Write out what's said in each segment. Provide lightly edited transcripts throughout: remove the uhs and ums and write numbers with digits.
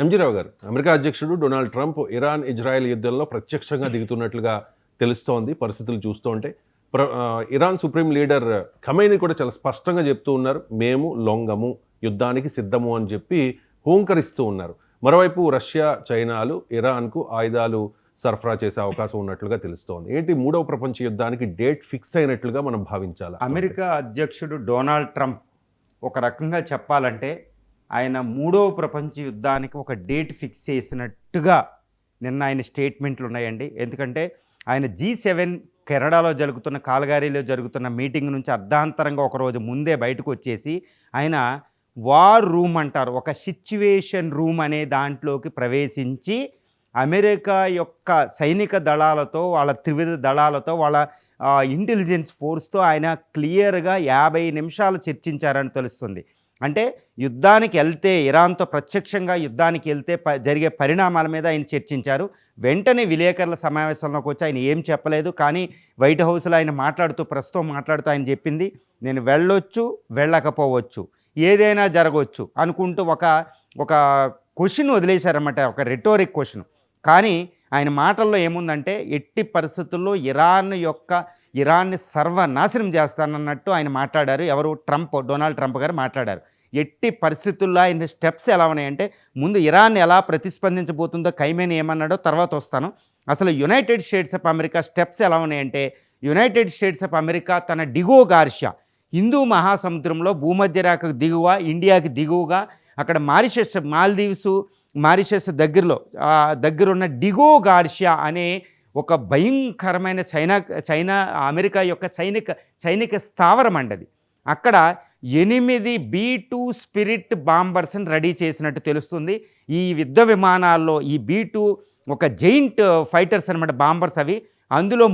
ఎంజీరావు గారు, అమెరికా అధ్యక్షుడు Donald Trump Iran Israel యుద్ధంలో ప్రత్యక్షంగా దిగుతున్నట్లుగా తెలుస్తోంది పరిస్థితులు చూస్తుంటే. ఇరాన్ సుప్రీం లీడర్ ఖమైనీ కూడా చాలా స్పష్టంగా చెప్తూ ఉన్నారు, మేము లొంగము, యుద్ధానికి సిద్ధము అని చెప్పి హూంకరిస్తూ ఉన్నారు. మరోవైపు రష్యా, చైనాలు ఇరాన్కు ఆయుధాలు సరఫరా చేసే అవకాశం ఉన్నట్లుగా తెలుస్తోంది. ఏంటి మూడవ ప్రపంచ యుద్ధానికి డేట్ ఫిక్స్ అయినట్లుగా మనం భావించాలి? అమెరికా అధ్యక్షుడు డొనాల్డ్ ట్రంప్ ఒక రకంగా చెప్పాలంటే ఆయన మూడవ ప్రపంచ యుద్ధానికి ఒక డేట్ ఫిక్స్ చేసినట్టుగా నిన్న ఆయన స్టేట్మెంట్లు ఉన్నాయండి. ఎందుకంటే ఆయన G7 కెనడాలో జరుగుతున్న కాల్గారీలో జరుగుతున్న మీటింగ్ నుంచి అర్ధాంతరంగా ఒకరోజు ముందే బయటకు వచ్చేసి ఆయన వార్ రూమ్ అంటారు, ఒక సిచ్యువేషన్ రూమ్ అనే దాంట్లోకి ప్రవేశించి అమెరికా యొక్క సైనిక దళాలతో, వాళ్ళ త్రివిధ దళాలతో, వాళ్ళ ఇంటెలిజెన్స్ ఫోర్స్తో ఆయన క్లియర్గా 50 నిమిషాలు చర్చించారని తెలుస్తుంది. అంటే యుద్ధానికి వెళ్తే, ఇరాన్తో ప్రత్యక్షంగా యుద్ధానికి వెళ్తే జరిగే పరిణామాల మీద ఆయన చర్చించారు. వెంటనే విలేకరుల సమావేశంలోకి వచ్చి ఆయన ఏం చెప్పలేదు. కానీ వైట్ హౌస్లో ఆయన ప్రస్తుతం మాట్లాడుతూ ఆయన చెప్పింది, నేను వెళ్ళొచ్చు, వెళ్ళకపోవచ్చు, ఏదైనా జరగవచ్చు అనుకుంటూ ఒక క్వశ్చన్ వదిలేశారన్నమాట, ఒక రెటోరిక్ క్వశ్చన్. కానీ ఆయన మాటల్లో ఏముందంటే ఎట్టి పరిస్థితుల్లో ఇరాన్ని సర్వనాశనం చేస్తానన్నట్టు ఆయన మాట్లాడారు. ఎవరు? డొనాల్డ్ ట్రంప్ గారు మాట్లాడారు. ఎట్టి పరిస్థితుల్లో ఆయన స్టెప్స్ ఎలా ఉన్నాయంటే, ముందు ఇరాన్ ఎలా ప్రతిస్పందించబోతుందో ఖైమేనీ ఏమన్నాడో తర్వాత వస్తాను. అసలు United states of America steps ఎలా ఉన్నాయంటే, యునైటెడ్ స్టేట్స్ ఆఫ్ అమెరికా తన డిగో గార్షియా, హిందూ మహాసముద్రంలో భూమధ్యరేఖకు దిగువ, ఇండియాకి దిగువగా అక్కడ మారిషస్ దగ్గరున్న డిగో గార్షియా అనే ఒక భయంకరమైన అమెరికా యొక్క సైనిక స్థావరం అండి. అక్కడ 8 B-2 స్పిరిట్ బాంబర్స్ని రెడీ చేసినట్టు తెలుస్తుంది. ఈ యుద్ధ విమానాల్లో ఈ B-2 ఒక జైంట్ ఫైటర్స్ అనమాట, బాంబర్స్ అవి. అందులో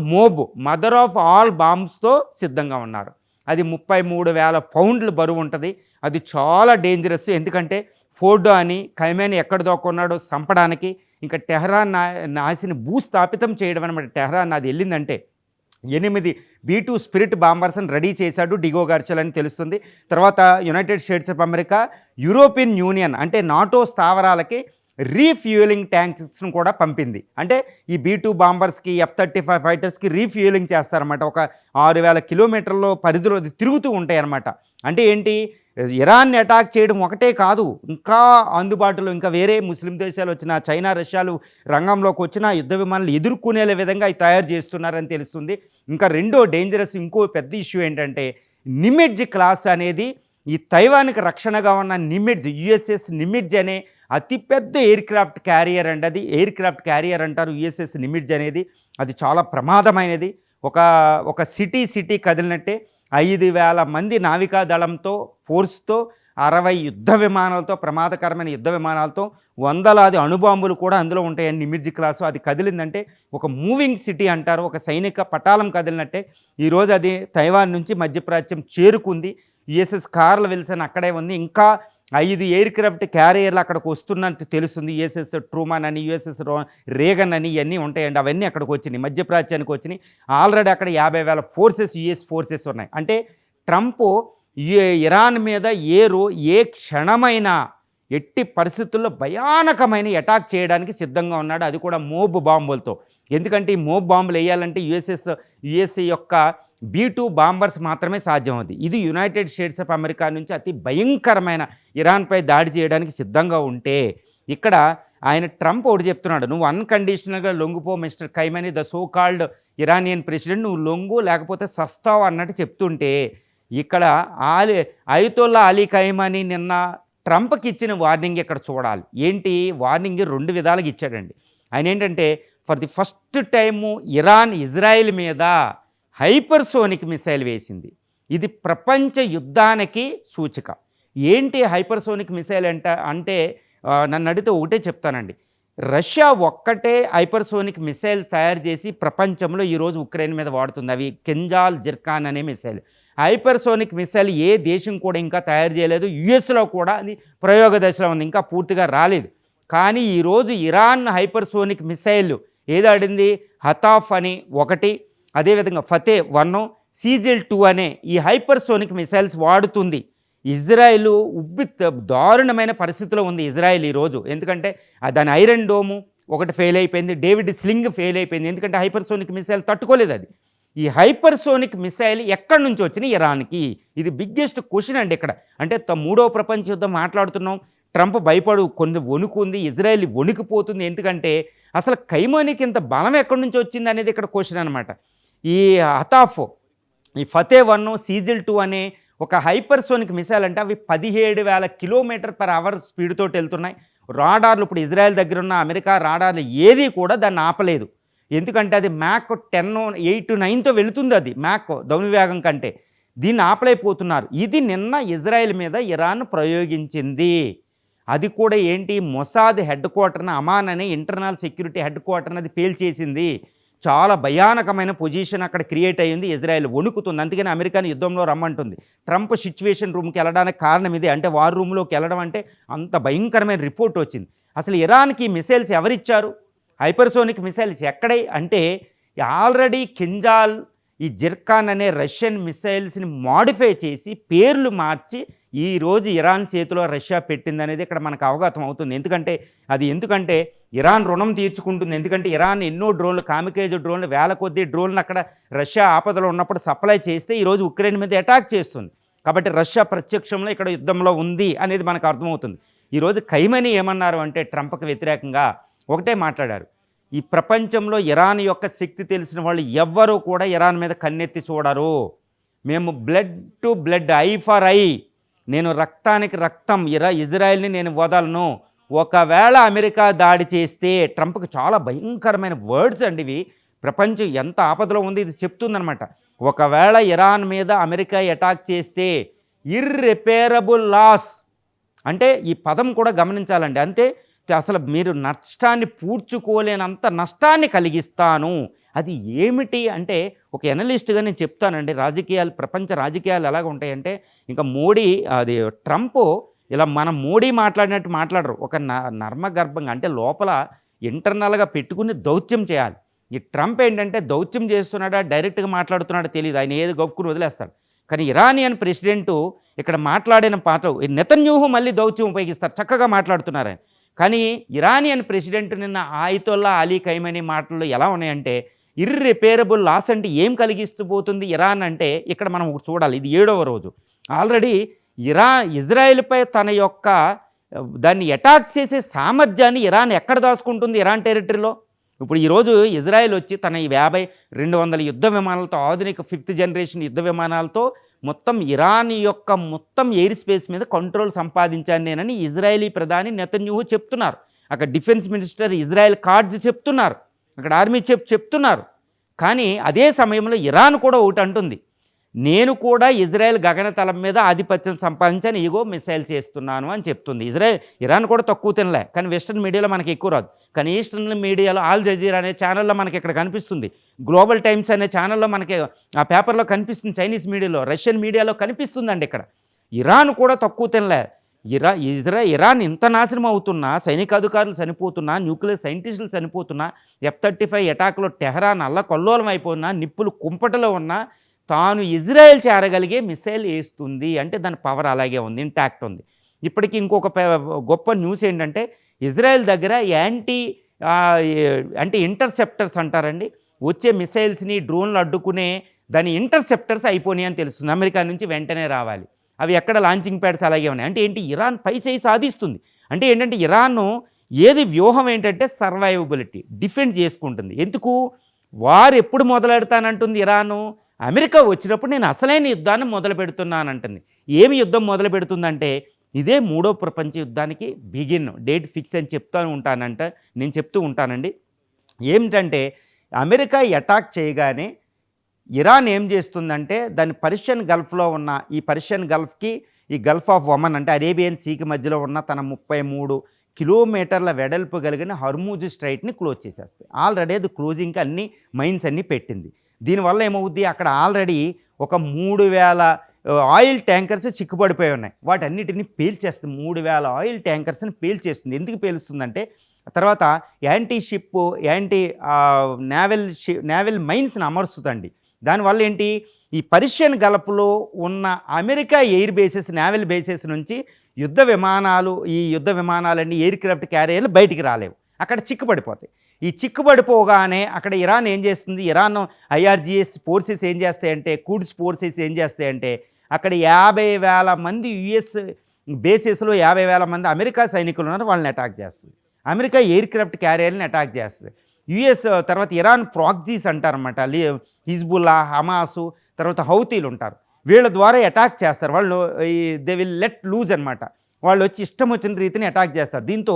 మదర్ ఆఫ్ ఆల్ బాంబ్స్తో సిద్ధంగా ఉన్నారు. అది 33,000 పౌండ్లు బరువు ఉంటుంది. అది చాలా డేంజరస్. ఎందుకంటే ఫోర్డో అని ఖైమేనీ ఎక్కడ దోక్కున్నాడో చంపడానికి, ఇంకా టెహరాన్ నాసిని భూస్థాపితం చేయడం అనమాట. టెహరాన్ అది వెళ్ళిందంటే 8 B-2 స్పిరిట్ బాంబర్స్ని రెడీ చేశాడు డిగో గార్షియా అని తెలుస్తుంది. తర్వాత United states of America European union అంటే నాటో స్థావరాలకి రీఫ్యూయలింగ్ ట్యాంక్స్ను కూడా పంపింది. అంటే ఈ B-2 బాంబర్స్కి, F-35 ఫైటర్స్కి రీఫ్యూయలింగ్ చేస్తారన్నమాట. ఒక 6,000 కిలోమీటర్ల పరిధిలో తిరుగుతూ ఉంటాయి అన్నమాట. అంటే ఏంటి, ఇరాన్ని అటాక్ చేయడం ఒకటే కాదు, ఇంకా అందుబాటులో ఇంకా వేరే ముస్లిం దేశాలు వచ్చిన, చైనా, రష్యాలు రంగంలోకి వచ్చిన యుద్ధ విమానాలు ఎదుర్కొనే విధంగా అవి తయారు చేస్తున్నారని తెలుస్తుంది. ఇంకా ఇంకో పెద్ద ఇష్యూ ఏంటంటే, నిమిట్జ్ క్లాస్ అనేది ఈ తైవాన్కి రక్షణగా ఉన్న USS నిమిట్జ్ అనే అతిపెద్ద ఎయిర్క్రాఫ్ట్ క్యారియర్ అండి. అది ఎయిర్క్రాఫ్ట్ క్యారియర్ అంటారు USS నిమిట్జ్ అనేది. అది చాలా ప్రమాదమైనది. ఒక సిటీ కదిలినట్టే 5,000 మంది నావికా దళంతో, ఫోర్స్తో, 60 యుద్ధ విమానాలతో, ప్రమాదకరమైన యుద్ధ విమానాలతో, వందలాది అణుబాంబులు కూడా అందులో ఉంటాయండి నిమిట్జ్ క్లాసు. అది కదిలిందంటే ఒక మూవింగ్ సిటీ అంటారు, ఒక సైనిక పటాలం కదిలినట్టే. ఈరోజు అది తైవాన్ నుంచి మధ్యప్రాచ్యం చేరుకుంది. USS కార్ల్ విల్సన్ అక్కడే ఉంది. ఇంకా 5 ఎయిర్క్రాఫ్ట్ క్యారియర్లు అక్కడికి వస్తున్నట్టు తెలుస్తుంది. USS ట్రూమాన్ అని, USS రేగన్ అని ఇవన్నీ ఉంటాయండి. అవన్నీ అక్కడికి వచ్చినాయి, మధ్యప్రాచ్యానికి వచ్చినాయి. ఆల్రెడీ అక్కడ 50,000 US ఫోర్సెస్ ఉన్నాయి. అంటే ట్రంప్ ఇరాన్ మీద ఏ క్షణమైనా ఎట్టి పరిస్థితుల్లో భయానకమైన అటాక్ చేయడానికి సిద్ధంగా ఉన్నాడు. అది కూడా మోబ్ బాంబులతో. ఎందుకంటే ఈ మోబ్ బాంబులు వేయాలంటే USA యొక్క B-2 బాంబర్స్ మాత్రమే సాధ్యం అవుతుంది. ఇది యునైటెడ్ స్టేట్స్ ఆఫ్ అమెరికా నుంచి అతి భయంకరమైన ఇరాన్పై దాడి చేయడానికి సిద్ధంగా ఉంటే, ఇక్కడ ఆయన ట్రంప్ ఒకటి చెప్తున్నాడు, నువ్వు అన్కండిషనల్గా లొంగిపో mister Khamenei, the so called Iranian president, నువ్వు లొంగు లేకపోతే సస్తావు అన్నట్టు చెప్తుంటే, ఇక్కడ అయతొల్లా అలీ ఖైమేనీ నిన్న ట్రంప్కి ఇచ్చిన వార్నింగ్ ఇక్కడ చూడాలి. ఏంటి వార్నింగ్? 2 విధాలుగా ఇచ్చాడండి. ఆయన ఏంటంటే, for the first time Iran Israel మీద హైపర్సోనిక్ మిసైల్ వేసింది. ఇది ప్రపంచ యుద్ధానికి సూచిక. ఏంటి హైపర్సోనిక్ మిసైల్ అంటే నన్ను అడిగితే ఒకటే చెప్తానండి, రష్యా ఒక్కటే హైపర్సోనిక్ మిసైల్ తయారు చేసి ప్రపంచంలో ఈరోజు ఉక్రెయిన్ మీద వాడుతుంది. అవి కింజాల్, జిర్కాన్ అనే మిసైల్. హైపర్సోనిక్ మిసైల్ ఏ దేశం కూడా ఇంకా తయారు చేయలేదు. యుఎస్లో కూడా అది ప్రయోగ దశలో ఉంది, ఇంకా పూర్తిగా రాలేదు. కానీ ఈరోజు ఇరాన్ హైపర్సోనిక్ మిసైల్ ఏదాడింది, హతాఫ్ అని ఒకటి, అదేవిధంగా ఫతే 1, సీజిల్ 2 అనే ఈ హైపర్సోనిక్ మిసైల్స్ వాడుతుంది. ఇజ్రాయిల్ దారుణమైన పరిస్థితిలో ఉంది ఇజ్రాయిల్ ఈరోజు. ఎందుకంటే దాని ఐరన్ డోము ఒకటి ఫెయిల్ అయిపోయింది, డేవిడ్ స్లింగ్ ఫెయిల్ అయిపోయింది. ఎందుకంటే హైపర్సోనిక్ మిసైల్ తట్టుకోలేదు అది. ఈ హైపర్సోనిక్ మిసైల్ ఎక్కడి నుంచి వచ్చినాయి ఇరాన్కి? ఇది బిగ్గెస్ట్ క్వశ్చన్ అండి ఇక్కడ. అంటే మూడో ప్రపంచ యుద్ధం మాట్లాడుతున్నాం, ట్రంప్ కొన్ని వణుకుంది, ఇజ్రాయెల్ వణికిపోతుంది. ఎందుకంటే అసలు ఖైమానికి ఇంత బలం ఎక్కడి నుంచి వచ్చింది అనేది ఇక్కడ క్వశ్చన్ అనమాట. ఈ హతాఫ్, ఈ ఫతే-1, సీజిల్-2 అనే ఒక హైపర్సోనిక్ మిసైల్ అంటే అవి 17,000 km/h స్పీడ్తో వెళ్తున్నాయి. రాడార్లు ఇప్పుడు ఇజ్రాయెల్ దగ్గర ఉన్న అమెరికా రాడార్లు ఏది కూడా దాన్ని ఆపలేదు. ఎందుకంటే అది మ్యాక్ 10, 8, 9తో వెళుతుంది. అది మ్యాక్ ధనుర్వేగం కంటే. దీన్ని ఆపలేకపోతున్నారు. ఇది నిన్న ఇజ్రాయెల్ మీద ఇరాన్ ప్రయోగించింది. అది కూడా ఏంటి, మొసాద్ హెడ్ క్వార్టర్ని, అమాన్ అనే ఇంటర్నల్ సెక్యూరిటీ హెడ్ క్వార్టర్ని అది పేల్చేసింది. చాలా భయానకమైన పొజిషన్ అక్కడ క్రియేట్ అయ్యింది. ఇజ్రాయెల్ వణుకుతుంది. అందుకని అమెరికాని యుద్ధంలో రమ్మంటుంది. ట్రంప్ సిచ్యువేషన్ రూమ్కి వెళ్ళడానికి కారణం ఇదే. అంటే వార్ రూమ్లోకి వెళ్ళడం అంటే అంత భయంకరమైన రిపోర్ట్ వచ్చింది. అసలు ఇరాన్కి మిసైల్స్ ఎవరిచ్చారు? హైపర్సోనిక్ మిసైల్స్ ఎక్కడై అంటే ఆల్రెడీ కింజాల్, ఈ జిర్కాన్ అనే రష్యన్ మిసైల్స్ని మాడిఫై చేసి పేర్లు మార్చి ఈరోజు ఇరాన్ చేతిలో రష్యా పెట్టింది అనేది ఇక్కడ మనకు అవగతం అవుతుంది. ఎందుకంటే ఇరాన్ రుణం తీర్చుకుంటుంది. ఎందుకంటే ఇరాన్ ఎన్నో డ్రోన్లు, కామికేజ్ డ్రోన్లు, వేల కొద్దీ డ్రోన్లు అక్కడ రష్యా ఆపదలో ఉన్నప్పుడు సప్లై చేస్తే ఈరోజు ఉక్రెయిన్ మీద అటాక్ చేస్తుంది. కాబట్టి రష్యా ప్రత్యక్షంలో ఇక్కడ యుద్ధంలో ఉంది అనేది మనకు అర్థమవుతుంది. ఈరోజు ఖైమనీ ఏమన్నారు అంటే ట్రంప్కి వ్యతిరేకంగా ఒకటే మాట్లాడారు. ఈ ప్రపంచంలో ఇరాన్ యొక్క శక్తి తెలిసిన వాళ్ళు ఎవ్వరూ కూడా ఇరాన్ మీద కన్నెత్తి చూడరు. మేము blood to blood, I for I, నేను రక్తానికి రక్తం, ఇజ్రాయెల్ని నేను వదలను. ఒకవేళ అమెరికా దాడి చేస్తే, ట్రంప్కి చాలా భయంకరమైన వర్డ్స్ అండి ఇవి. ప్రపంచం ఎంత ఆపదలో ఉంది ఇది చెప్తుందనమాట. ఒకవేళ ఇరాన్ మీద అమెరికా అటాక్ చేస్తే ఇర్రిపేరబుల్ లాస్, అంటే ఈ పదం కూడా గమనించాలండి. అంతే, అసలు మీరు నష్టాన్ని పూడ్చుకోలేనంత నష్టాన్ని కలిగిస్తాను. అది ఏమిటి అంటే ఒక ఎనలిస్ట్గా నేను చెప్తానండి. ప్రపంచ రాజకీయాలు ఎలాగ ఉంటాయంటే, ఇంకా ట్రంప్ ఇలా మనం మోడీ మాట్లాడినట్టు మాట్లాడరు. ఒక నర్మగర్భంగా, అంటే లోపల ఇంటర్నల్గా పెట్టుకుని దౌత్యం చేయాలి. ఈ ట్రంప్ ఏంటంటే దౌత్యం చేస్తున్నాడా, డైరెక్ట్గా మాట్లాడుతున్నాడో తెలియదు. ఆయన ఏది గొప్పకుని వదిలేస్తాడు. కానీ ఇరానియన్ ప్రెసిడెంటు ఇక్కడ మాట్లాడిన నెతన్యాహు మళ్ళీ దౌత్యం ఉపయోగిస్తారు, చక్కగా మాట్లాడుతున్నారు ఆయన. కానీ ఇరానియన్ ప్రెసిడెంట్ నిన్న ఆయతొల్లా అలీ ఖైమనీ మాటల్లో ఎలా ఉన్నాయంటే, ఇర్రిపేరబుల్ లాస్ అంటే ఏం కలిగిస్తూ పోతుంది ఇరాన్ అంటే ఇక్కడ మనం చూడాలి. ఇది 7వ రోజు. ఆల్రెడీ ఇజ్రాయెల్పై తన యొక్క దాన్ని అటాక్ చేసే సామర్థ్యాన్ని ఇరాన్ ఎక్కడ దాచుకుంటుంది? ఇరాన్ టెరిటరీలో. ఇప్పుడు ఈరోజు ఇజ్రాయెల్ వచ్చి తన 200 యుద్ధ విమానాలతో, ఆధునిక 5th జనరేషన్ యుద్ధ విమానాలతో మొత్తం ఇరాన్ యొక్క మొత్తం ఎయిర్ స్పేస్ మీద కంట్రోల్ సంపాదించాను నేనని ఇజ్రాయేలీ ప్రధాని నెతన్యాహు చెప్తున్నారు. అక్కడ డిఫెన్స్ మినిస్టర్ ఇజ్రాయెల్ కార్డ్స్ చెప్తున్నారు, అక్కడ ఆర్మీ చెప్తున్నారు. కానీ అదే సమయంలో ఇరాన్ కూడా ఒకటి అంటుంది, నేను కూడా ఇజ్రాయెల్ గగనతలం మీద ఆధిపత్యం సంపాదించాను, ఇగో మిసైల్ చేస్తున్నాను అని చెప్తుంది. ఇరాన్ కూడా తక్కువ తినలే. కానీ వెస్ట్రన్ మీడియాలో మనకి ఎక్కువ రాదు. కానీ ఈస్టర్న్ మీడియాలో ఆల్ జజీరా అనే ఛానల్లో మనకి ఇక్కడ కనిపిస్తుంది, గ్లోబల్ టైమ్స్ అనే ఛానల్లో మనకి ఆ పేపర్లో కనిపిస్తుంది, చైనీస్ మీడియాలో, రష్యన్ మీడియాలో కనిపిస్తుందండి. ఇక్కడ ఇరాన్ కూడా తక్కువ తినలే. ఇరాన్ ఇంత నాశనం అవుతున్నా, సైనికాధికారులు చనిపోతున్నా, న్యూక్లియర్ సైంటిస్టులు చనిపోతున్నా, F-35 అటాక్లో టెహరాన్ అల్లకల్లోలం అయిపోయినా, నిప్పులు కుంపటలో ఉన్నా తాను ఇజ్రాయెల్ చేరగలిగే మిసైల్ వేస్తుంది. అంటే దాని పవర్ అలాగే ఉంది, ఇంటాక్ట్ ఉంది. ఇప్పటికీ ఇంకొక గొప్ప న్యూస్ ఏంటంటే, ఇజ్రాయెల్ దగ్గర యాంటీ ఇంటర్సెప్టర్స్ అంటారండి, వచ్చే మిసైల్స్ని డ్రోన్లు అడ్డుకునే దాని ఇంటర్సెప్టర్స్ అయిపోయినాయి అని తెలుస్తుంది. అమెరికా నుంచి వెంటనే రావాలి. అవి ఎక్కడ లాంచింగ్ ప్యాడ్స్ అలాగే ఉన్నాయి. అంటే ఏంటి, ఇరాన్ పై చేయి సాధిస్తుంది. అంటే ఏంటంటే ఇరాన్ ఏది వ్యూహం ఏంటంటే సర్వైవబిలిటీ, డిఫెండ్ చేసుకుంటుంది. ఎందుకు, వారు ఎప్పుడు మొదలెడతానంటుంది ఇరాను, అమెరికా వచ్చినప్పుడు నేను అసలైన యుద్ధాన్ని మొదలు పెడుతున్నానంటుంది. ఏమి యుద్ధం మొదలు పెడుతుందంటే ఇదే 3వ ప్రపంచ యుద్ధానికి డేట్ ఫిక్స్ అని నేను చెప్తూ ఉంటానండి. ఏమిటంటే అమెరికా అటాక్ చేయగానే ఇరాన్ ఏం చేస్తుందంటే దాని పర్షియన్ గల్ఫ్లో ఉన్న ఈ పర్షియన్ గల్ఫ్కి ఈ గల్ఫ్ ఆఫ్ ఒమన్ అంటే అరేబియన్ సీకి మధ్యలో ఉన్న తన 33 కిలోమీటర్ల వెడల్పు కలిగిన హర్మూజ్ స్ట్రైట్ని క్లోజ్ చేసేస్తాయి. ఆల్రెడీ అది క్లోజింగ్కి అన్ని మైన్స్ అన్నీ పెట్టింది. దీనివల్ల ఏమవుద్ది, అక్కడ ఆల్రెడీ ఒక 3000 ఆయిల్ ట్యాంకర్స్ చిక్కుపడిపోయి ఉన్నాయి. వాటన్నిటిని పేల్చేస్తుంది. 3000 ఆయిల్ ట్యాంకర్స్ని పేల్చేస్తుంది. ఎందుకు పేలుస్తుందంటే తర్వాత యాంటీ నేవల్ మైన్స్ని అమరుస్తుందండి. దానివల్ల ఏంటి, ఈ పర్షియన్ గల్ఫ్లో ఉన్న America air bases, naval bases నుంచి ఈ యుద్ధ విమానాలన్నీ ఎయిర్ క్రాఫ్ట్ క్యారియర్లు బయటికి రాలేవు, అక్కడ చిక్కుపడిపోతాయి. ఈ చిక్కుపడిపోగానే అక్కడ ఇరాన్ ఏం చేస్తుంది, ఇరాన్ ఐఆర్జిఎస్ ఫోర్సెస్ ఏం చేస్తాయంటే, కూడ్స్ ఫోర్సెస్ ఏం చేస్తాయంటే, అక్కడ 50,000 మంది యుఎస్ బేసెస్లో 50,000 మంది అమెరికా సైనికులు ఉన్నారు, వాళ్ళని అటాక్ చేస్తుంది. అమెరికా ఎయిర్ క్రాఫ్ట్ క్యారియర్ని అటాక్ చేస్తుంది. యుఎస్ తర్వాత ఇరాన్ ప్రాక్సీస్ అంటారన్నమాట, హిజ్బుల్లా, హమాసు, తర్వాత హౌతీలు ఉంటారు, వీళ్ళ ద్వారా అటాక్ చేస్తారు. వాళ్ళు దే విల్ లెట్ లూజ్ అనమాట, వాళ్ళు వచ్చి ఇష్టం వచ్చిన రీతిని అటాక్ చేస్తారు. దీంతో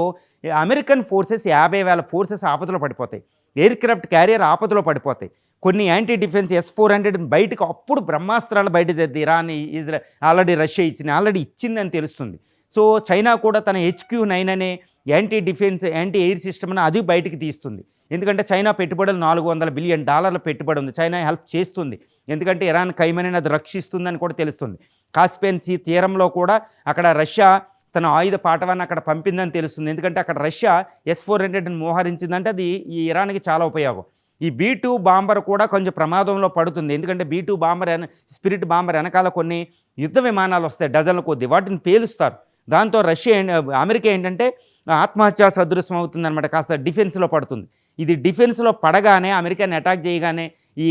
అమెరికన్ ఫోర్సెస్ 50,000 ఫోర్సెస్ ఆపదలో పడిపోతాయి, ఎయిర్ క్రాఫ్ట్ క్యారియర్ ఆపదలో పడిపోతాయి. కొన్ని యాంటీ డిఫెన్స్ S-400 బయటకు అప్పుడు బ్రహ్మాస్త్రాలు బయట తెద్ది. ఇరాన్, ఇజ్రాయెల్ ఆల్రెడీ రష్యా ఇచ్చిందని తెలుస్తుంది. సో చైనా కూడా తన HQ-9 అనే anti defence, anti air system అని అది బయటికి తీస్తుంది. ఎందుకంటే చైనా పెట్టుబడులు $400 బిలియన్ పెట్టుబడి ఉంది, చైనా హెల్ప్ చేస్తుంది. ఎందుకంటే ఇరాన్ కైమని అది రక్షిస్తుందని కూడా తెలుస్తుంది. కాస్పియన్ సీ తీరంలో కూడా అక్కడ రష్యా తన ఆయుధ పాఠవాన్ని అక్కడ పంపిందని తెలుస్తుంది. ఎందుకంటే అక్కడ రష్యా S-400ని మోహరించిందంటే అది ఈ ఇరాన్కి చాలా ఉపయోగం. ఈ B-2 బాంబర్ కూడా కొంచెం ప్రమాదంలో పడుతుంది. ఎందుకంటే B-2 బాంబర్ స్పిరిట్ బాంబర్ వెనకాల కొన్ని యుద్ధ విమానాలు వస్తాయి డజన్ల కొద్దీ, వాటిని పేలుస్తారు. దాంతో అమెరికా ఏంటంటే ఆత్మహత్యా సదృశ్యం అవుతుందన్నమాట, కాస్త డిఫెన్స్లో పడుతుంది. ఇది డిఫెన్స్లో పడగానే అమెరికాని అటాక్ చేయగానే ఈ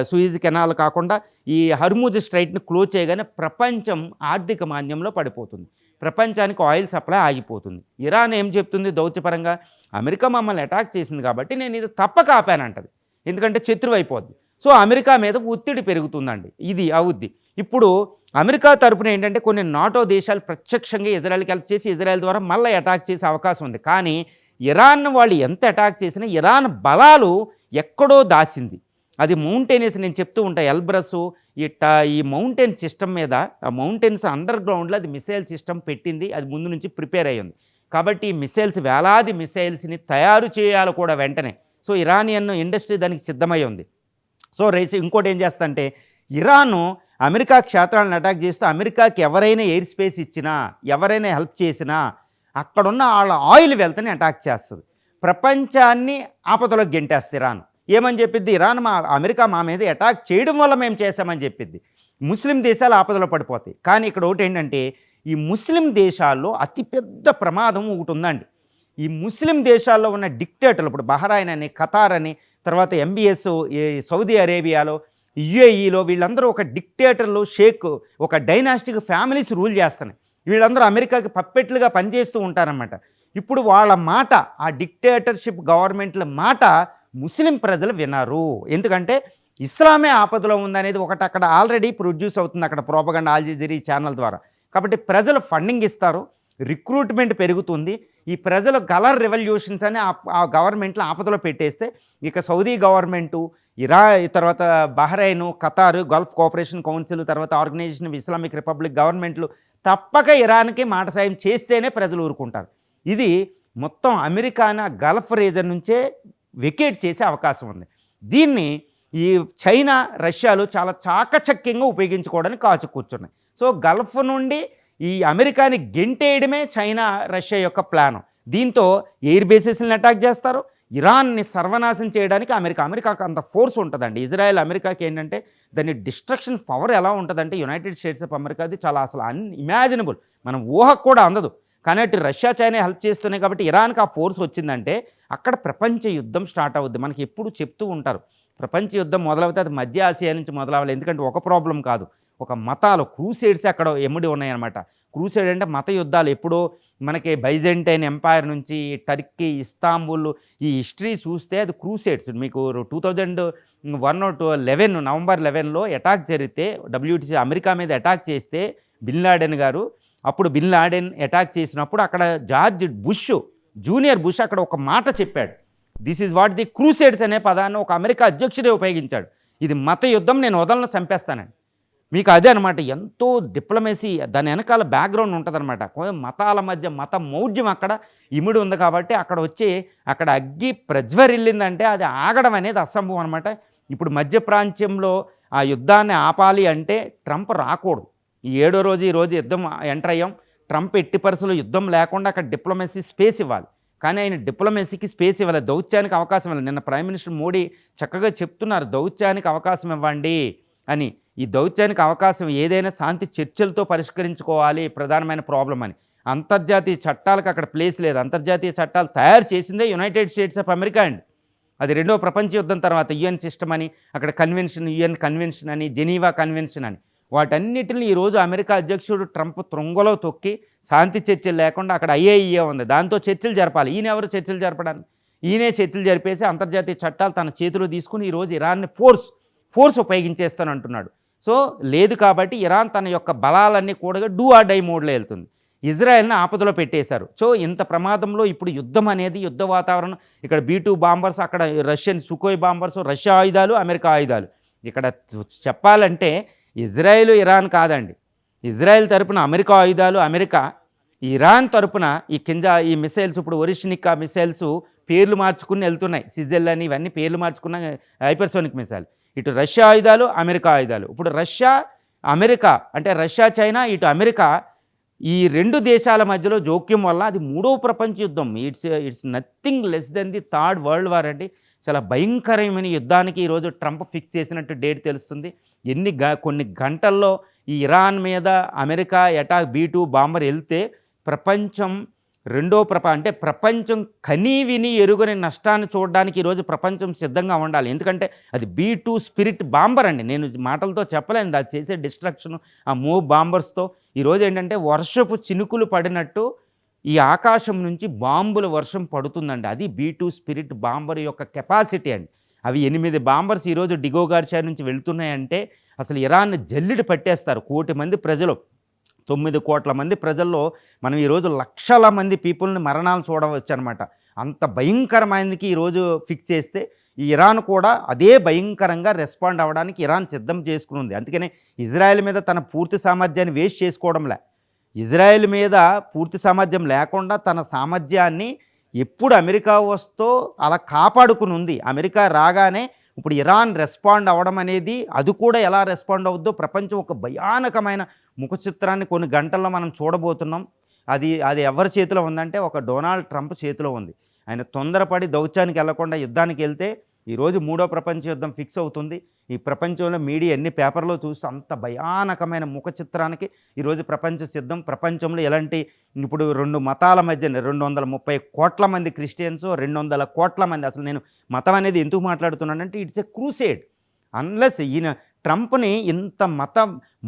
సూయిజ్ కెనాల్ కాకుండా ఈ హర్ముజ్ స్ట్రైట్ని క్లోజ్ చేయగానే ప్రపంచం ఆర్థిక మాంద్యంలో పడిపోతుంది, ప్రపంచానికి ఆయిల్ సప్లై ఆగిపోతుంది. ఇరాన్ ఏం చెప్తుంది దౌత్యపరంగా, అమెరికా మమ్మల్ని అటాక్ చేసింది కాబట్టి నేను ఇది తప్పక ఆపానంటది, ఎందుకంటే శత్రువు అయిపోద్ది. సో అమెరికా మీద ఒత్తిడి పెరుగుతుందండి, ఇది అవుద్ది. ఇప్పుడు అమెరికా తరపున ఏంటంటే కొన్ని నాటో దేశాలు ప్రత్యక్షంగా ఇజ్రాయెల్కి హెల్ప్ చేసి ఇజ్రాయెల్ ద్వారా మళ్ళీ అటాక్ చేసే అవకాశం ఉంది. కానీ ఇరాన్ వాళ్ళు ఎంత అటాక్ చేసినా ఇరాన్ బలాలు ఎక్కడో దాసింది. అది మౌంటైనస్, నేను చెప్తూ ఉంటా, ఎల్బ్రస్ ఈ మౌంటైన్ సిస్టమ్ మీద, ఆ మౌంటైన్స్ అండర్ గ్రౌండ్లో అది మిసైల్ సిస్టమ్ పెట్టింది, అది ముందు నుంచి ప్రిపేర్ అయ్యింది. కాబట్టి మిసైల్స్, వేలాది మిసైల్స్ని తయారు చేయాలి కూడా వెంటనే. సో ఇరానియన్ ఇండస్ట్రీ దానికి సిద్ధమై ఉంది. సో ఇంకోటి ఏం చేస్తంటే, ఇరాను అమెరికా క్షేత్రాలను అటాక్ చేస్తూ అమెరికాకి ఎవరైనా ఎయిర్ స్పేస్ ఇచ్చినా, ఎవరైనా హెల్ప్ చేసినా అక్కడున్న వాళ్ళ ఆయిల్ వెల్త్ని అటాక్ చేస్తుంది, ప్రపంచాన్ని ఆపదలోకి గెంటేస్తుంది. ఇరాన్ ఏమని చెప్పిద్ది, ఇరాన్ అమెరికా మా మీద అటాక్ చేయడం వల్ల మేము చేసామని చెప్పిద్ది. ముస్లిం దేశాలు ఆపదలో పడిపోతాయి. కానీ ఇక్కడ ఒకటి ఏంటంటే, ఈ ముస్లిం దేశాల్లో అతిపెద్ద ప్రమాదం ఒకటి ఉందండి. ఈ ముస్లిం దేశాల్లో ఉన్న డిక్టేటర్లు, ఇప్పుడు బహ్రాయిన్ అని, ఖతార్ అని, తర్వాత MBS సౌదీ అరేబియాలో, UAEలో, వీళ్ళందరూ ఒక డిక్టేటర్లు, ఒక డైనాస్టిక్ ఫ్యామిలీస్ రూల్ చేస్తున్నాయి. వీళ్ళందరూ అమెరికాకి పప్పెట్లుగా పనిచేస్తూ ఉంటారన్నమాట. ఇప్పుడు వాళ్ళ మాట, ఆ డిక్టేటర్షిప్ గవర్నమెంట్ల మాట ముస్లిం ప్రజలు వినరు. ఎందుకంటే ఇస్లామే ఆపదలో ఉందనేది ఒకటి అక్కడ ఆల్రెడీ ప్రొడ్యూస్ అవుతుంది, అక్కడ ప్రోపగండా ఆల్ జజీరా ఛానల్ ద్వారా. కాబట్టి ప్రజలు ఫండింగ్ ఇస్తారు, రిక్రూట్మెంట్ పెరుగుతుంది. ఈ ప్రజలు కలర్ రెవల్యూషన్స్ అని ఆ గవర్నమెంట్లో ఆపదలో పెట్టేస్తే ఇక సౌదీ గవర్నమెంటు, తర్వాత Bahrain, Qatar, Gulf cooperation council, తర్వాత ఆర్గనైజేషన్ ఆఫ్ ఇస్లామిక్ రిపబ్లిక్ గవర్నమెంట్లు తప్పక ఇరాన్కి మాట సాయం చేస్తేనే ప్రజలు ఊరుకుంటారు. ఇది మొత్తం అమెరికాన గల్ఫ్ రీజన్ నుంచే వెకేట్ చేసే అవకాశం ఉంది. దీన్ని ఈ చైనా, రష్యాలు చాలా చాకచక్యంగా ఉపయోగించుకోవడానికి కాచు కూర్చున్నాయి. సో గల్ఫ్ నుండి ఈ అమెరికాని గెంటేయడమే చైనా, రష్యా యొక్క ప్లాను. దీంతో ఎయిర్ బేసెస్ని అటాక్ చేస్తారు, ఇరాన్ని సర్వనాశం చేయడానికి అమెరికాకు అంత ఫోర్స్ ఉంటుందండి. ఇజ్రాయెల్ అమెరికాకి ఏంటంటే దాని డిస్ట్రక్షన్ పవర్ ఎలా ఉంటుందంటే, యునైటెడ్ స్టేట్స్ ఆఫ్ అమెరికాది చాలా అసలు అన్ఇమాజినబుల్, మనం ఊహకు కూడా అందదు. కానీ అటు రష్యా, చైనా హెల్ప్ చేస్తున్నాయి కాబట్టి ఇరాన్కి ఆ ఫోర్స్ వచ్చిందంటే అక్కడ ప్రపంచ యుద్ధం స్టార్ట్ అవుద్ది. మనకి ఎప్పుడు చెప్తూ ఉంటారు, ప్రపంచ యుద్ధం మొదలవుతే అది మధ్య ఆసియా నుంచి మొదలవ్వాలి. ఎందుకంటే ఒక ప్రాబ్లం కాదు, ఒక మతాలు క్రూసేడ్స్ అక్కడ ఎమ్ముడి ఉన్నాయన్నమాట. క్రూసేడ్ అంటే మత యుద్ధాలు. ఎప్పుడో మనకి బైజెంటైన్ ఎంపైర్ నుంచి టర్కీ, ఇస్తాంబుల్, ఈ హిస్టరీ చూస్తే అది క్రూసేడ్స్. మీకు 2001 నవంబర్ 11లో అటాక్ జరిగితే, WTC అమెరికా మీద అటాక్ చేస్తే బిన్ లాడెన్ గారు, అప్పుడు బిన్ లాడెన్ అటాక్ చేసినప్పుడు అక్కడ జార్జ్ బుష్, జూనియర్ బుష్ అక్కడ ఒక మాట చెప్పాడు, this is what the crusades అనే పదాన్ని ఒక అమెరికా అధ్యక్షుడే ఉపయోగించాడు. ఇది మత యుద్ధం, నేను వదలను, చంపేస్తానండి. మీకు అదే అనమాట, ఎంతో డిప్లొమసీ దాని వెనకాల బ్యాక్గ్రౌండ్ ఉంటుందన్నమాట. మతాల మధ్య మత మౌఢ్యం అక్కడ ఇమిడి ఉంది కాబట్టి అక్కడ అగ్గి ప్రజ్వరిల్లిందంటే అది ఆగడం అనేది అసంభవం అనమాట. ఇప్పుడు మధ్య ప్రాంత్యంలో ఆ యుద్ధాన్ని ఆపాలి అంటే ట్రంప్ రాకూడదు. ఈ 7వ రోజు యుద్ధం ఎంటర్ అయ్యాం. ట్రంప్ ఎట్టి పరిస్థితుల్లో యుద్ధం లేకుండా అక్కడ డిప్లొమసీ స్పేస్ ఇవ్వాలి. కానీ ఆయన డిప్లొమసీకి స్పేస్ ఇవ్వలేదు, దౌత్యానికి అవకాశం ఇవ్వలేదు. నిన్న ప్రైమ్ మినిస్టర్ మోడీ చక్కగా చెప్తున్నారు, దౌత్యానికి అవకాశం ఇవ్వండి అని. ఈ దౌత్యానికి అవకాశం ఏదైనా శాంతి చర్చలతో పరిష్కరించుకోవాలి ప్రధానమైన ప్రాబ్లం అని. అంతర్జాతీయ చట్టాలకు అక్కడ ప్లేస్ లేదు. అంతర్జాతీయ చట్టాలు తయారు చేసిందే యునైటెడ్ స్టేట్స్ ఆఫ్ అమెరికా అండి. అది రెండవ ప్రపంచ యుద్ధం తర్వాత యుఎన్ సిస్టమ్ అని, అక్కడ కన్వెన్షన్, యుఎన్ కన్వెన్షన్ అని, జెనీవా కన్వెన్షన్ అని, వాటన్నిటిని ఈరోజు అమెరికా అధ్యక్షుడు ట్రంప్ త్రొంగలో తొక్కి శాంతి చర్చలు లేకుండా అక్కడ ఐఏఈఏ ఉంది, దాంతో చర్చలు జరపాలి. ఈయన ఎవరు చర్చలు జరపడానికి? ఈయనే చర్చలు జరిపేసి అంతర్జాతీయ చట్టాలు తన చేతిలో తీసుకుని ఈరోజు ఇరాన్ని ఫోర్స్ ఉపయోగించేస్తానంటున్నాడు. సో లేదు, కాబట్టి ఇరాన్ తన యొక్క బలాలన్నీ కూడా డూ ఆర్ డై మోడ్లో వెళ్తుంది. ఇజ్రాయెల్ని ఆపదలో పెట్టేశారు. సో ఇంత ప్రమాదంలో ఇప్పుడు యుద్ధం అనేది, యుద్ధ వాతావరణం, ఇక్కడ B-2 బాంబర్స్, అక్కడ రష్యన్ సుకోయ్ బాంబర్స్, రష్యా ఆయుధాలు, అమెరికా ఆయుధాలు. ఇక్కడ చెప్పాలంటే ఇజ్రాయెల్ ఇరాన్ కాదండి, ఇజ్రాయెల్ తరపున అమెరికా ఆయుధాలు అమెరికా, ఇరాన్ తరపున ఈ మిసైల్స్, ఇప్పుడు ఒరిషనికా మిసైల్స్ పేర్లు మార్చుకుని వెళ్తున్నాయి, సిజెల్ అని ఇవన్నీ పేర్లు మార్చుకున్న హైపర్సోనిక్ మిసైల్. ఇటు రష్యా ఆయుధాలు, అమెరికా ఆయుధాలు. ఇప్పుడు రష్యా అమెరికా అంటే రష్యా చైనా, ఇటు అమెరికా, ఈ రెండు దేశాల మధ్యలో జోక్యం వల్ల అది మూడవ ప్రపంచ యుద్ధం. It's nothing less than the third world war అండి. చాలా భయంకరమైన యుద్ధానికి ఈరోజు ట్రంప్ ఫిక్స్ చేసినట్టు డేట్ తెలుస్తుంది. కొన్ని గంటల్లో ఈ ఇరాన్ మీద అమెరికా అటాక్ B-2 బాంబర్ వెళ్తే ప్రపంచం అంటే ప్రపంచం కనీవిని ఎరుగని నష్టాన్ని చూడడానికి ఈరోజు ప్రపంచం సిద్ధంగా ఉండాలి. ఎందుకంటే అది B-2 స్పిరిట్ బాంబర్ అండి. నేను మాటలతో చెప్పలేను, అది చేసే డిస్ట్రక్షన్ ఆ మూవ్ బాంబర్స్తో. ఈరోజు ఏంటంటే వర్షపు చినుకులు పడినట్టు ఈ ఆకాశం నుంచి బాంబుల వర్షం పడుతుందండి. అది B-2 స్పిరిట్ బాంబర్ యొక్క కెపాసిటీ అండి. అవి 8 బాంబర్స్ ఈరోజు డిగో గార్షియా నుంచి వెళ్తున్నాయంటే అసలు ఇరాన్ని జల్లిడి పట్టేస్తారు. 1 కోటి మంది ప్రజలు, 9 కోట్ల మంది ప్రజల్లో మనం ఈరోజు లక్షల మంది పీపుల్ని మరణాలు చూడవచ్చు అనమాట. అంత భయంకరమైనదికి ఈరోజు ఫిక్స్ చేస్తే ఈ ఇరాన్ కూడా అదే భయంకరంగా రెస్పాండ్ అవ్వడానికి ఇరాన్ సిద్ధం చేసుకుని ఉంది. అందుకనే ఇజ్రాయెల్ మీద తన పూర్తి సామర్థ్యాన్ని వేస్ట్ చేసుకోవడంలే. ఇజ్రాయెల్ మీద పూర్తి సామర్థ్యం లేకుండా తన సామర్థ్యాన్ని ఎప్పుడు అమెరికా వస్తో అలా కాపాడుకుని ఉంది. అమెరికా రాగానే ఇప్పుడు ఇరాన్ రెస్పాండ్ అవ్వడం అనేది, అది కూడా ఎలా రెస్పాండ్ అవుద్దో ప్రపంచం ఒక భయానకమైన ముఖ చిత్రాన్ని కొన్ని గంటల్లో మనం చూడబోతున్నాం. అది ఎవరి చేతిలో ఉందంటే ఒక డొనాల్డ్ ట్రంప్ చేతిలో ఉంది. ఆయన తొందరపడి దౌత్యానికి వెళ్లకుండా యుద్ధానికి వెళ్తే ఈరోజు మూడో ప్రపంచ యుద్ధం ఫిక్స్ అవుతుంది. ఈ ప్రపంచంలో మీడియా ఎన్ని పేపర్లో చూస్తే అంత భయానకమైన ముఖ చిత్రానికి ఈరోజు ప్రపంచం సిద్ధం. ప్రపంచంలో ఎలాంటి, ఇప్పుడు 2 మతాల మధ్య 230 కోట్ల మంది క్రిస్టియన్స్, 200 కోట్ల మంది, అసలు నేను మతం అనేది ఎందుకు మాట్లాడుతున్నానంటే ఇట్స్ ఎ క్రూసేడ్. అన్లెస్ ఈయన ట్రంప్ని ఇంత మత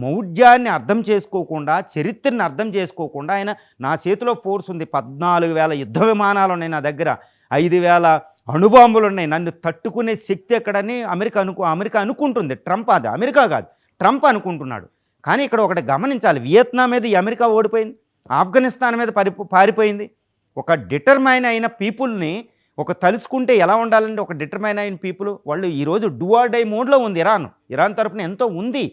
మౌఢ్యాన్ని అర్థం చేసుకోకుండా, చరిత్రని అర్థం చేసుకోకుండా, ఆయన నా చేతిలో ఫోర్స్ ఉంది, 14,000 యుద్ధ విమానాలు ఉన్నాయి నా దగ్గర, 5,000 అణుబాంబులు ఉన్నాయి, నన్ను తట్టుకునే శక్తి ఎక్కడని అమెరికా అనుకుంటుంది. ట్రంప్, అది అమెరికా కాదు, ట్రంప్ అనుకుంటున్నాడు. కానీ ఇక్కడ ఒకటి గమనించాలి, వియత్నాం మీద ఈ అమెరికా ఓడిపోయింది, ఆఫ్ఘనిస్తాన్ మీద పారిపోయింది. ఒక డిటర్మైన్ అయిన పీపుల్ని తలుసుకుంటే ఎలా ఉండాలంటే, ఒక డిటర్మైన్ అయిన పీపుల్ వాళ్ళు ఈరోజు డూ ఆర్ డై మోడ్లో ఉంది. ఇరాన్ తరపున ఎంతో ఉంది.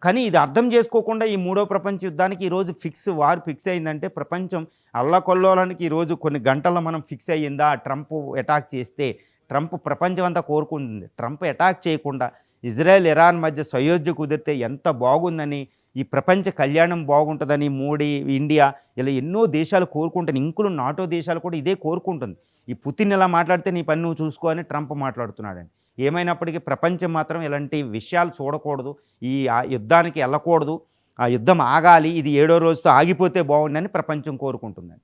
కానీ ఇది అర్థం చేసుకోకుండా ఈ మూడో ప్రపంచ యుద్ధానికి ఈరోజు వార్ ఫిక్స్ అయిందంటే ప్రపంచం అల్లకొల్లోలానికి ఈరోజు కొన్ని గంటల్లో మనం ఫిక్స్ అయ్యిందా. ట్రంప్ అటాక్ చేస్తే ట్రంప్ ప్రపంచం అంతా కోరుకుంటుంది. ట్రంప్ అటాక్ చేయకుండా ఇజ్రాయెల్ ఇరాన్ మధ్య సయోధ్య కుదిరితే ఎంత బాగుందని, ఈ ప్రపంచ కళ్యాణం బాగుంటుందని మోడీ, ఇండియా ఇలా ఎన్నో దేశాలు కోరుకుంటాయి. ఇంకులు నాటో దేశాలు కూడా ఇదే కోరుకుంటుంది. ఈ పుతిన్ ఇలా మాట్లాడితే నీ పని నువ్వు చూసుకో అని ట్రంప్ మాట్లాడుతున్నాడండి. ఏమైనప్పటికీ ప్రపంచం మాత్రం ఇలాంటి విషయాలు చూడకూడదు, ఈ యుద్ధానికి వెళ్ళకూడదు, ఆ యుద్ధం ఆగాలి, ఇది 7వ రోజుతో ఆగిపోతే బాగుండని ప్రపంచం కోరుకుంటుందండి.